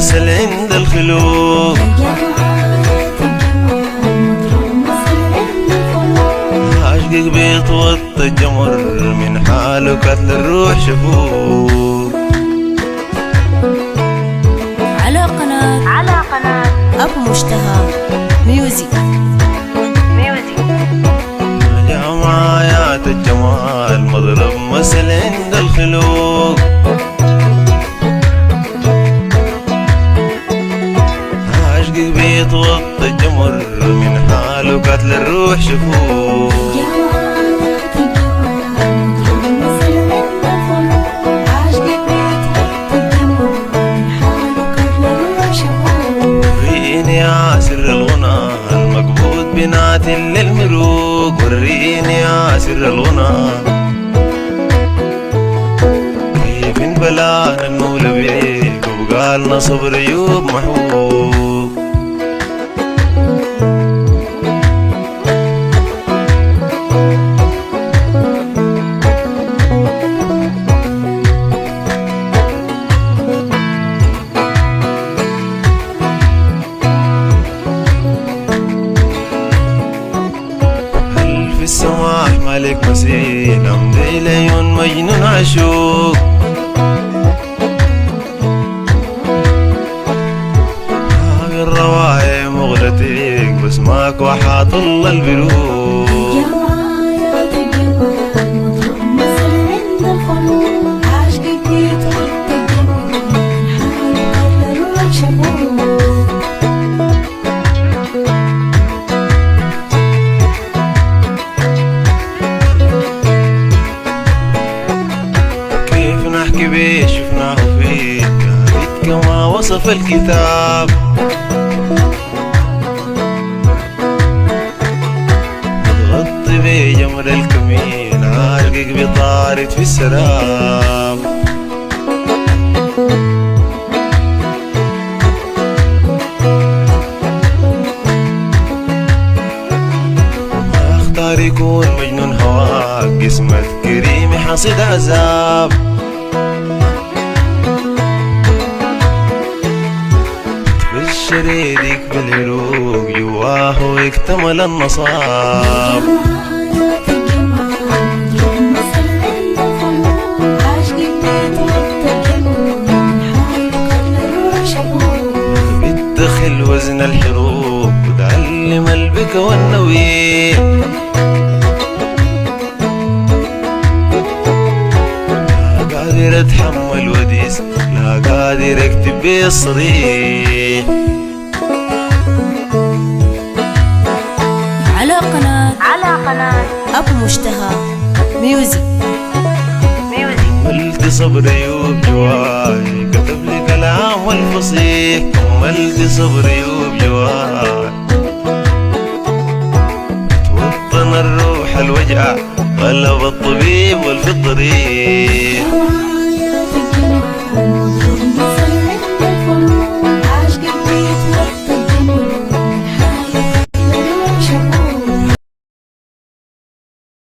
مثل عند الخلوق. عشقك بيتوطى الجمر من حاله كتل الروح شفوق. على قناة أبو مشتهى ميوزك. جمعيات الجمال مضرب مثل عند الخلوق. عشقك بيتوطى الجمر من حاله كتل الروح شفوق. وريني يا سر الغنى المقبوض بنات للمروق. وريني يا سر الغنى كيف انبلانا المولى بيك وبقالنا صبر عيوب محبوب. في السماح مالك مسيل أمضي لعيون مجنون عشوق. هاوي الرواية مغلتك بسماك وحاط الله البروق. نحكي بيه شفناه فيك قريت كما وصف الكتاب. بتغطي بيه جمر الكمين عاشقك بطارد في السراب. ما اختار يكون مجنون هواك قسمة كريمي حصيد عذاب. شريدك بالعروق جواه يكتمل النصاب. بتدخل وزن الحروب وتعلم البكا والنوير. لا قادر اتحمل وديس لا قادر اكتب بالصريح. على قناة أبو مشتهى ميوزك. كملت صبر عيوب جواي كتب لي كلام والفصيح. كملت صبر عيوب جواي توطن الروح الوجع غلب الطبيب والفطري.